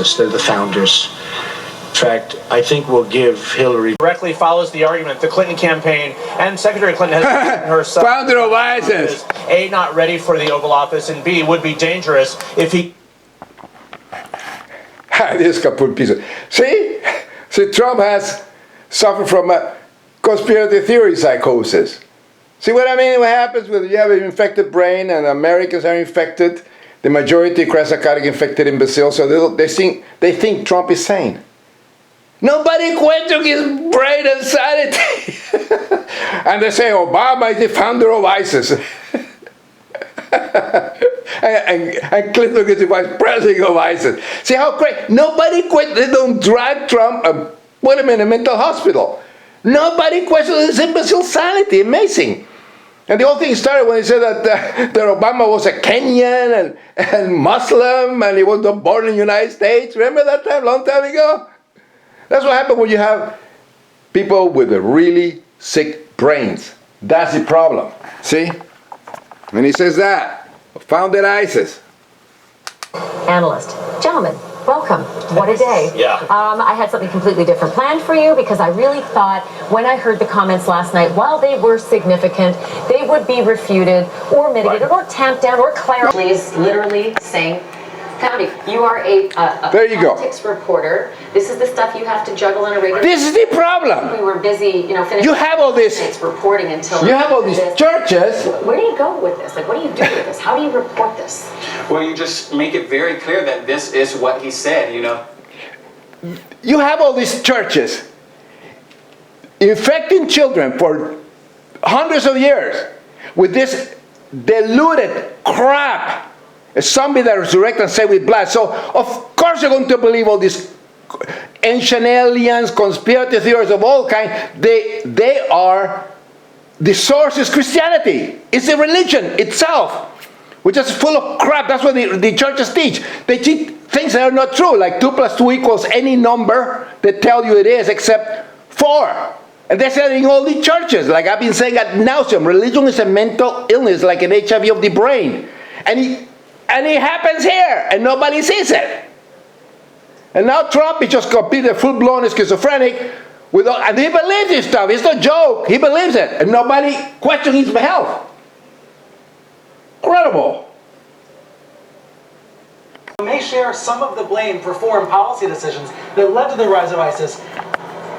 They're the founders. In fact, I think we'll give Hillary directly follows the argument the Clinton campaign and Secretary Clinton has herself founder of ISIS. A, not ready for the Oval Office, and B, would be dangerous if he. This kaput piece. See, Trump has suffered from a conspiracy theory psychosis. See what I mean? What happens when you have an infected brain and Americans are infected? The majority chronic infected imbeciles, so they think Trump is sane. Nobody questions his brain and sanity. And they say Obama is the founder of ISIS. and Clinton is the vice president of ISIS. See how great? Nobody questions. They don't drag Trump and put him in a mental hospital. Nobody questions his imbecile sanity. Amazing. And the whole thing started when he said that Obama was a Kenyan and Muslim and he was not born in the United States. Remember that time, long time ago? That's what happens when you have people with really sick brains. That's the problem. See? When he says that, founded ISIS. Analyst. Gentlemen, welcome. What a day. Yeah. I had something completely different planned for you because I really thought when I heard the comments last night, while they were significant, they would be refuted or mitigated or tamped down or clarified. Please literally sing. Howdy, you are a politics reporter. This is the stuff you have to juggle on a regular. This is the problem. We were busy, finishing. You have all this reporting until. You have all these churches. Where do you go with this? Like, what do you do with this? How do you report this? Well, you just make it very clear that this is what he said. You have all these churches infecting children for hundreds of years with this diluted crap. A zombie that resurrects and saved with blood. So, of course you're going to believe all these ancient aliens, conspiracy theories of all kinds. They are, the source is Christianity. It's the religion itself, which is full of crap. That's what the churches teach. They teach things that are not true, like 2 + 2 equals any number they tell you it is except 4. And they're saying in all the churches, like I've been saying ad nauseum, religion is a mental illness, like an HIV of the brain. And it happens here, and nobody sees it. And now Trump is just completely full-blown schizophrenic, and he believes this stuff. It's no joke. He believes it, and nobody questions his health. Incredible. May share some of the blame for foreign policy decisions that led to the rise of ISIS.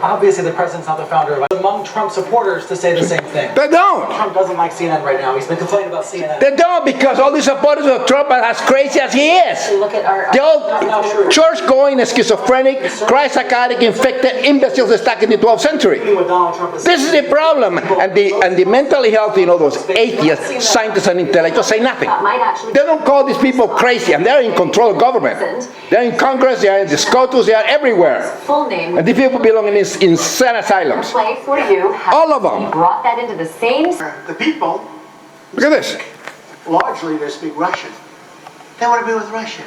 Obviously, the president's not the founder of ISIS. Among Trump supporters to say the same thing. They don't. Trump doesn't like CNN right now. He's been complaining about CNN. They don't, because all the supporters of Trump are as crazy as he is. Look at our. They're all church-going, schizophrenic, psychotic, infected imbeciles stuck in the 12th century. This is the problem. And the mentally healthy, those atheists, scientists, and intellectuals say nothing. They don't call these people crazy, and they're in control of government. They're in Congress, they're in the SCOTUS, they are everywhere. And these people belong in insane asylums. For you, all of them. Brought that into the same. The people. Look at this. Largely, they speak Russian. They want to be with Russia.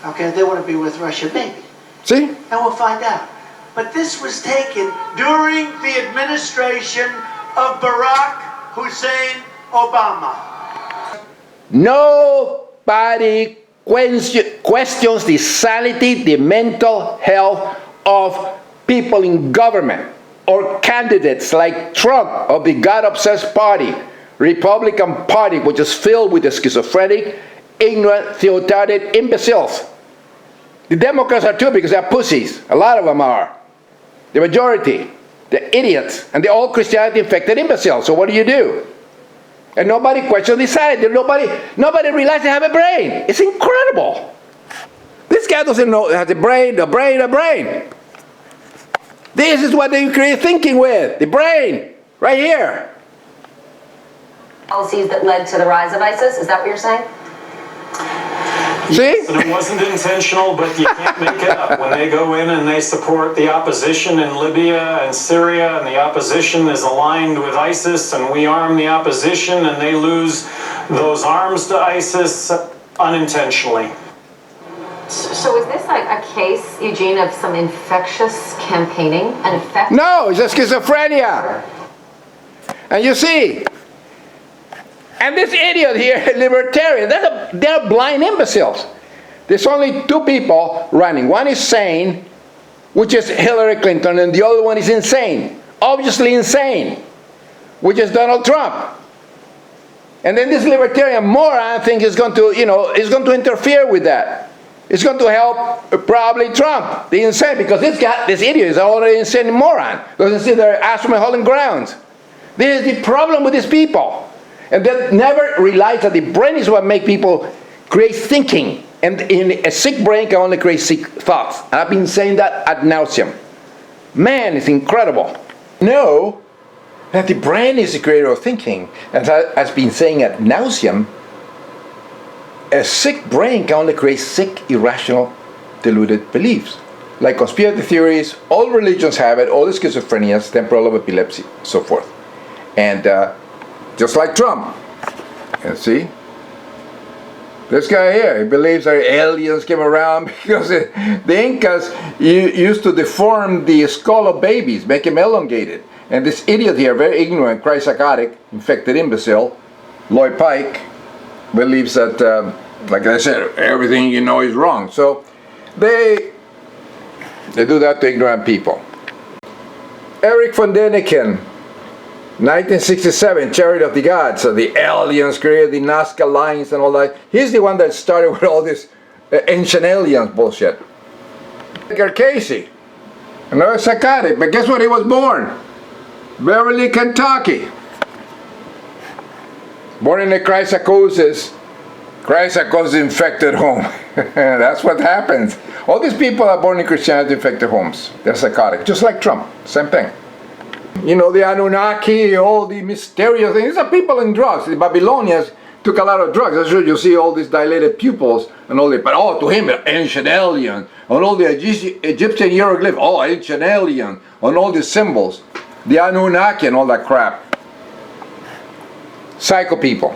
Okay, they want to be with Russia, maybe. See? And we'll find out. But this was taken during the administration of Barack Hussein Obama. Nobody questions the sanity, the mental health of people in government or candidates like Trump of the God-obsessed party, Republican Party, which is filled with the schizophrenic, ignorant, theocratic imbeciles. The Democrats are too, because they're pussies. A lot of them are. The majority. They're idiots. And they're all Christianity-infected imbeciles. So what do? And nobody questions the sanity. Nobody realizes they have a brain. It's incredible. This guy doesn't know, has a brain. This is what they create thinking with. The brain. Right here. Policies that led to the rise of ISIS? Is that what you're saying? See? And it wasn't intentional, but you can't make it up. When they go in and they support the opposition in Libya and Syria, and the opposition is aligned with ISIS, and we arm the opposition, and they lose those arms to ISIS unintentionally. So is this like a case, Eugene, of some infectious campaigning? No, it's a schizophrenia. And you see, and this idiot here, libertarian, they're blind imbeciles. There's only two people running. One is sane, which is Hillary Clinton, and the other one is insane. Obviously insane, which is Donald Trump. And then this libertarian moron thinks is going to, is going to interfere with that. It's going to help probably Trump, the insane, because this idiot is already an insane moron. Doesn't see their ass from a hole in ground. This is the problem with these people. And they never realize that the brain is what makes people create thinking. And in a sick brain can only create sick thoughts. And I've been saying that ad nauseum. Man, it's incredible. No, that the brain is the creator of thinking. And I've been saying ad nauseum, a sick brain can only create sick, irrational, deluded beliefs. Like conspiracy theories, all religions have it, all the schizophrenias, temporal lobe epilepsy, so forth. And just like Trump, you see? This guy here, he believes that aliens came around because the Incas used to deform the skull of babies, make them elongated. And this idiot here, very ignorant, cry-psychotic, infected imbecile, Lloyd Pike, believes that, like I said, everything you know is wrong. So they do that to ignorant people. Eric von Däniken, 1967, Chariot of the Gods, so the aliens created the Nazca lines and all that. He's the one that started with all this ancient aliens bullshit. Edgar Casey, another psychotic, but guess where he was born? Beverly, Kentucky. Born in a chrysocosis infected home. That's what happens. All these people are born in Christianity infected homes. They're psychotic, just like Trump, same thing. You know, the Anunnaki, all the mysterious things. These are people in drugs. The Babylonians took a lot of drugs. That's why you see all these dilated pupils and all that. But to him, ancient alien. On all the Egyptian hieroglyphs, ancient alien. On all the symbols. The Anunnaki and all that crap. Psycho people.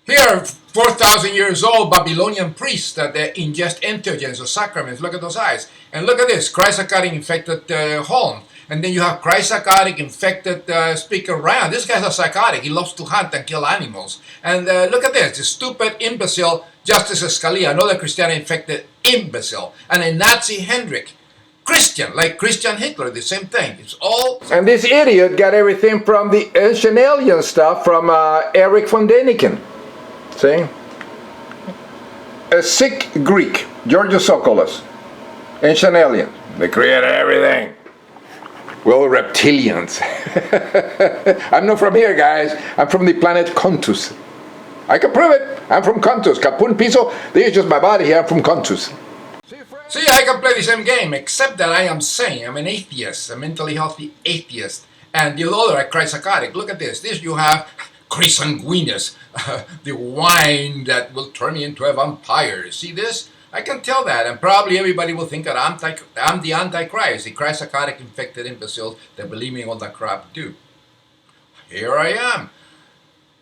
Here, 4,000 years old Babylonian priests that they ingest entheogens or sacraments. Look at those eyes. And look at this, chrysochronic infected home. And then you have chrysochronic infected speaker Ryan. This guy's a psychotic. He loves to hunt and kill animals. And look at this, the stupid imbecile Justice Scalia, another Christian infected imbecile. And a Nazi Hendrik. Christian, like Christian Hitler, the same thing. It's all... And this idiot got everything from the ancient alien stuff from Eric von Däniken. See? A sick Greek, Georgios Sokolos, ancient alien. They created everything. Well, reptilians. I'm not from here, guys. I'm from the planet Contus. I can prove it. I'm from Contus. Capun Piso. This is just my body here. I'm from Contus. See, I can play the same game, except that I am sane. I'm an atheist, a mentally healthy atheist. And the other, a chrysochronic. Look at this. This you have chrysanguinus, the wine that will turn me into a vampire. See this? I can tell that, and probably everybody will think that I'm the Antichrist, the chrysochronic infected imbeciles that believe me in all that crap too. Here I am.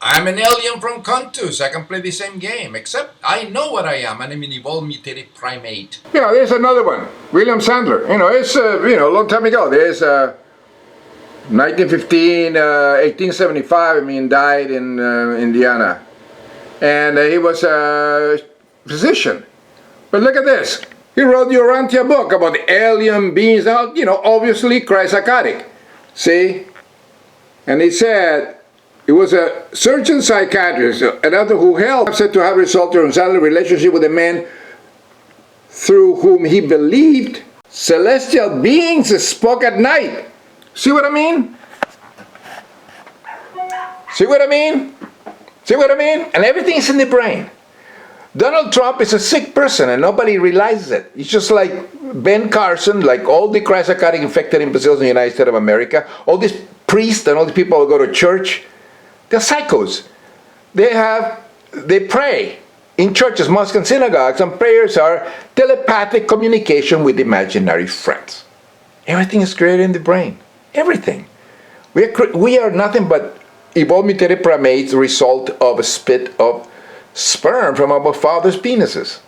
I'm an alien from Contus. I can play the same game, except I know what I am, and I'm an evolved mutated primate. Yeah, there's another one. William Sandler. It's a long time ago. There's 1915, 1875. Died in Indiana, and he was a physician. But look at this. He wrote the Urantia book about the alien beings. Obviously chrysochronic. See, and he said. He was a surgeon psychiatrist, another who helped said to have resulted in a relationship with a man through whom he believed celestial beings spoke at night. See what I mean? See what I mean? See what I mean? And everything is in the brain. Donald Trump is a sick person and nobody realizes it. He's just like Ben Carson, like all the chrysochronic infected imbeciles in the United States of America, all these priests and all the people who go to church. They're psychos. They pray in churches, mosques, and synagogues, and prayers are telepathic communication with imaginary friends. Everything is created in the brain. Everything. We are nothing but evolved mutated primates, the result of a spit of sperm from our father's penises.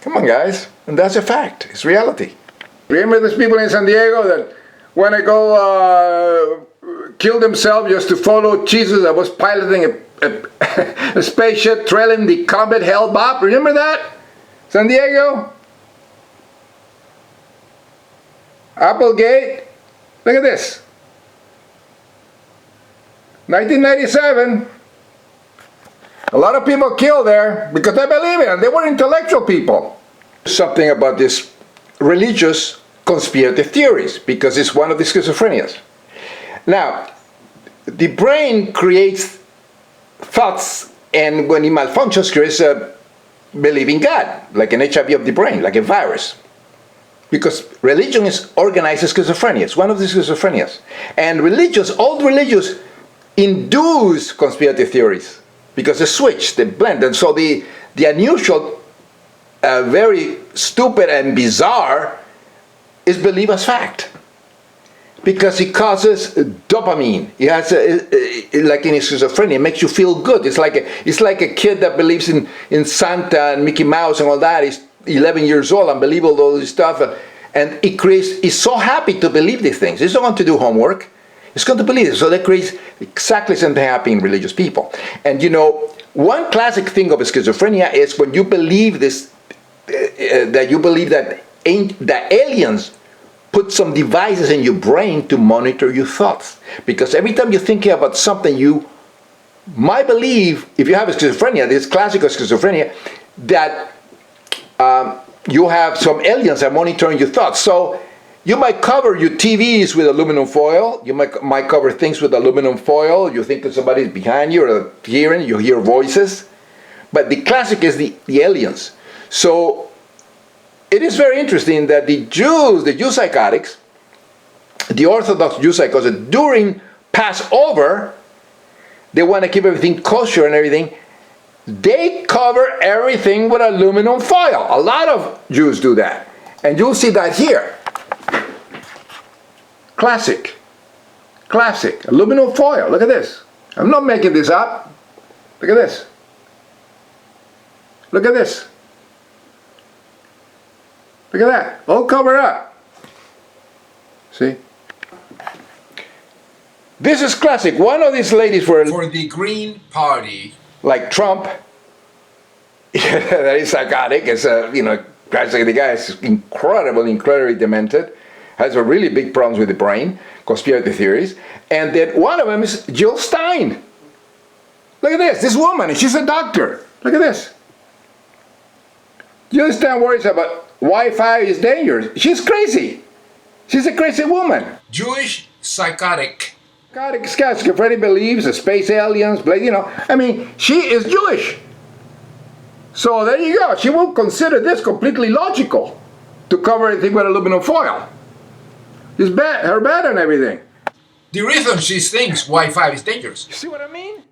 Come on, guys. And that's a fact. It's reality. Remember those people in San Diego that want to go kill themselves just to follow Jesus that was piloting a spaceship trailing the comet Hale-Bopp? Remember that? San Diego, Applegate, look at this. 1997, a lot of people killed there because they believe it, and they were intellectual people. Something about this religious conspiracy theories, because it's one of the schizophrenias. Now, the brain creates thoughts, and when it malfunctions, creates a belief in God, like an HIV of the brain, like a virus. Because religion is organized as schizophrenia. It's one of the schizophrenias. And old religious induce conspiracy theories because they switch, they blend. And so the unusual, very stupid and bizarre is believed as fact. Because it causes dopamine. It has, like in schizophrenia, it makes you feel good. It's like a kid that believes in Santa and Mickey Mouse and all that. He's 11 years old and believes all this stuff. And he's so happy to believe these things. He's not going to do homework. He's going to believe it. So that creates exactly something happening in religious people. And you know, one classic thing of schizophrenia is when you believe this, that you believe that aliens put some devices in your brain to monitor your thoughts. Because every time you're thinking about something, you might believe, if you have schizophrenia, this classical schizophrenia, that you have some aliens that are monitoring your thoughts. So you might cover your TVs with aluminum foil. You might cover things with aluminum foil. You think that somebody's behind you or hearing, you hear voices. But the classic is the aliens. So it is very interesting that the Jew psychotics, the Orthodox Jew psychotics, during Passover, they want to keep everything kosher and everything. They cover everything with aluminum foil. A lot of Jews do that. And you'll see that here. Classic. Aluminum foil. Look at this. I'm not making this up. Look at this. Look at this. Look at that. All covered up. See? This is classic. One of these ladies for the Green Party, like Trump, that is psychotic. It's the guy is incredibly demented, has a really big problems with the brain, conspiracy theories, and then one of them is Jill Stein. Look at this woman, she's a doctor. Look at this. Jill Stein worries about Wi-Fi is dangerous. She's crazy. She's a crazy woman. Jewish psychotic. Schizophrenia believes in space aliens, she is Jewish. So there you go. She will consider this completely logical to cover everything with aluminum foil. She's her bed and everything. The reason she thinks Wi-Fi is dangerous. You see what I mean?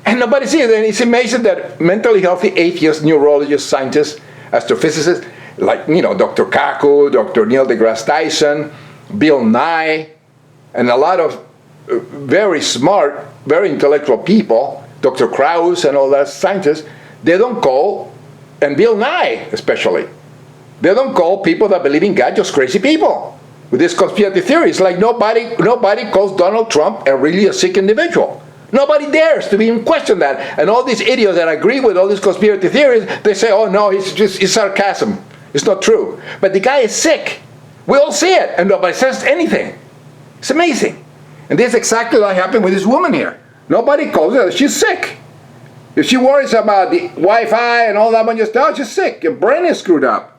And nobody sees it. And it's amazing that mentally healthy atheists, neurologists, scientists, astrophysicists, like, Dr. Kaku, Dr. Neil deGrasse Tyson, Bill Nye, and a lot of very smart, very intellectual people, Dr. Krauss and all that scientists, they don't call, and Bill Nye especially, they don't call people that believe in God just crazy people with this conspiracy theories. Like nobody calls Donald Trump a really sick individual. Nobody dares to even question that. And all these idiots that agree with all these conspiracy theories, they say, oh no, it's sarcasm. It's not true. But the guy is sick. We all see it, and nobody says anything. It's amazing. And this is exactly what happened with this woman here. Nobody calls her. She's sick. If she worries about the Wi-Fi and all that bunch of stuff, she's sick. Your brain is screwed up.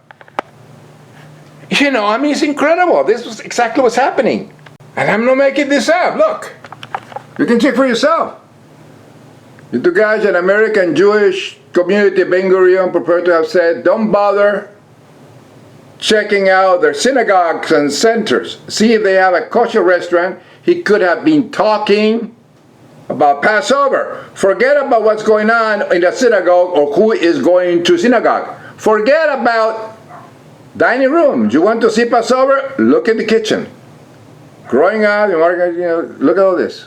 It's incredible. This was exactly what's happening. And I'm not making this up. Look. You can check for yourself. The two guys at American Jewish Community Ben Gurion prepared to have said, don't bother checking out their synagogues and centers. See if they have a kosher restaurant. He could have been talking about Passover. Forget about what's going on in the synagogue or who is going to synagogue. Forget about dining room. You want to see Passover? Look at the kitchen. Growing up, look at all this.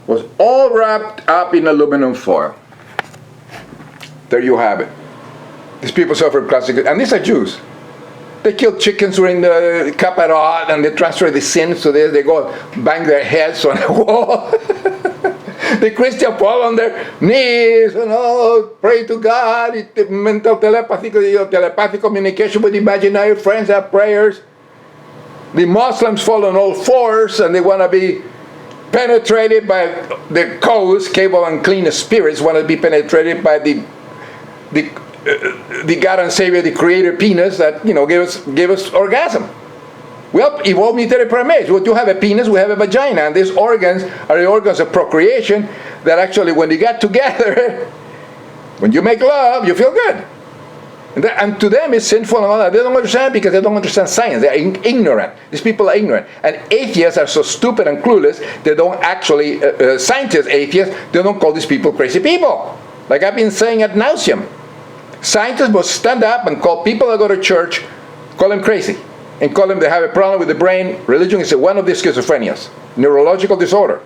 Was all wrapped up in aluminum foil. There you have it. These people suffer classic, and these are Jews. They kill chickens during the Kapparot, and they transfer the sin, so they go bang their heads on the wall. The Christian fall on their knees and pray to God. Mental telepathic communication with imaginary friends, have prayers. The Muslims fall on all fours and they want to be penetrated by the codes, capable and clean spirits, want to be penetrated by the God and Savior, the Creator penis that gave us orgasm. Well, evolved military primates. Well, you have a penis, we have a vagina, and these organs are the organs of procreation that actually, when they get together, when you make love, you feel good. And to them, it's sinful and all that. They don't understand because they don't understand science. They are ignorant. These people are ignorant. And atheists are so stupid and clueless, they don't actually, scientists, atheists, they don't call these people crazy people. Like I've been saying ad nauseum. Scientists must stand up and call people that go to church, call them crazy. And call them they have a problem with the brain. Religion is one of the schizophrenias, neurological disorder.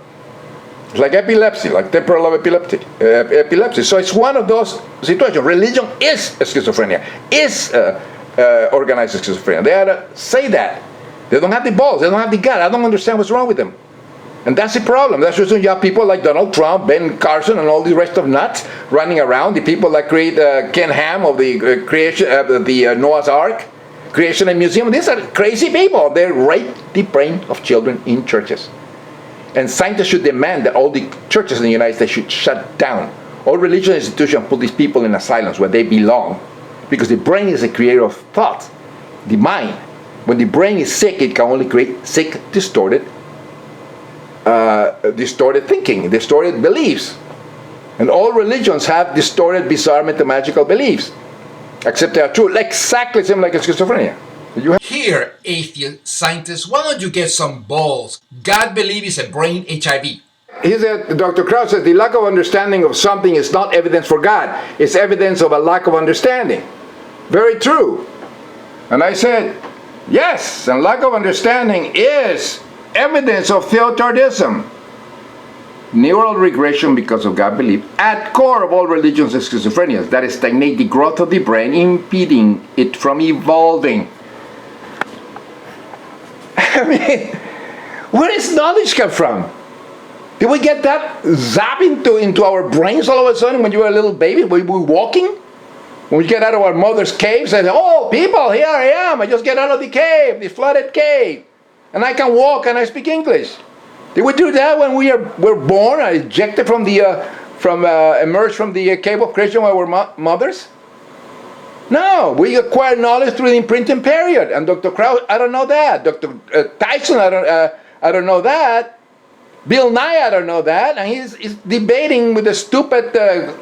It's like epilepsy, like temporal lobe epilepsy. So it's one of those situations. Religion is a schizophrenia, is organized schizophrenia. They ought to say that. They don't have the balls, they don't have the gut. I don't understand what's wrong with them. And that's the problem. That's the reason you have people like Donald Trump, Ben Carson, and all the rest of nuts running around. The people that create Ken Ham of the creation of the Noah's Ark. Creation and Museum. These are crazy people. They rape the brain of children in churches. And scientists should demand that all the churches in the United States should shut down. All religious institutions put these people in asylums where they belong. Because the brain is the creator of thought. The mind. When the brain is sick, it can only create sick, distorted thinking, distorted beliefs. And all religions have distorted, bizarre, mythological beliefs. Except they are true, exactly same like a schizophrenia. Here, atheist scientists, why don't you get some balls? God believes it's a brain HIV. He said, Dr. Krauss says, the lack of understanding of something is not evidence for God. It's evidence of a lack of understanding. Very true. And I said, yes, and lack of understanding is evidence of theotardism. Neural regression because of God belief. At core of all religions is schizophrenia. That is, stagnate the growth of the brain, impeding it from evolving. I mean, where does knowledge come from? Did we get that zap into our brains all of a sudden when you were a little baby? Were we walking? When we get out of our mother's caves and say, oh, people, here I am. I just get out of the cave, the flooded cave. And I can walk and I speak English. Did we do that when we were born, ejected from the, emerged from the cave of creation when we were mothers? No, we acquire knowledge through the imprinting period. And Dr. Krauss, I don't know that. Dr. Tyson, I don't know that. Bill Nye, I don't know that. And he's debating with the stupid,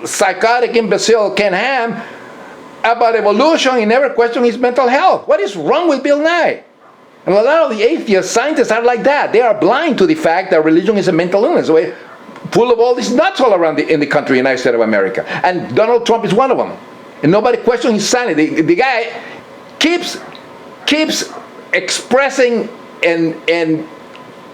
psychotic imbecile Ken Ham about evolution. He never questioned his mental health. What is wrong with Bill Nye? And a lot of the atheist scientists are like that. They are blind to the fact that religion is a mental illness. So we're full of all these nuts all around in the country, United States of America. And Donald Trump is one of them. And nobody questions his sanity. The guy keeps expressing and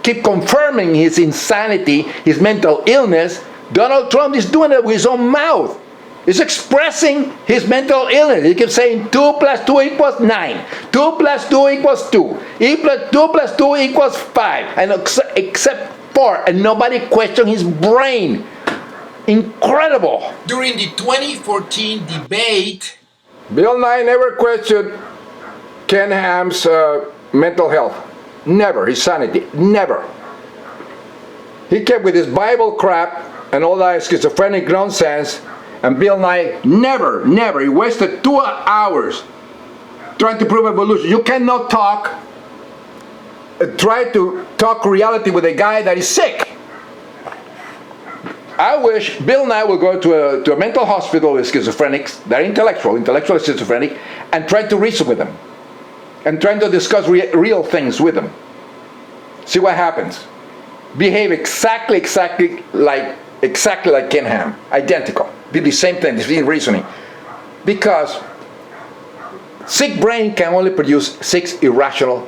keep confirming his insanity, his mental illness. Donald Trump is doing it with his own mouth. He's expressing his mental illness. He keeps saying 2 + 2 = 9. 2 + 2 = 2. 2 + 2 = 5. And except 4. And nobody questions his brain. Incredible. During the 2014 debate, Bill Nye never questioned Ken Ham's mental health. Never. His sanity. Never. He kept with his Bible crap and all that schizophrenic nonsense. And Bill Nye never, he wasted 2 hours trying to prove evolution. You cannot try to talk reality with a guy that is sick. I wish Bill Nye will go to a mental hospital with schizophrenics that are intellectual schizophrenic, and try to reason with them. And try to discuss real things with them. See what happens. Behave exactly like Ken Ham. Identical. Be the same thing, the same reasoning. Because sick brain can only produce 6 irrational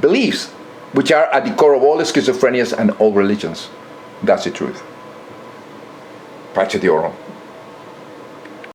beliefs, which are at the core of all schizophrenias and all religions. That's the truth. Pace de oro.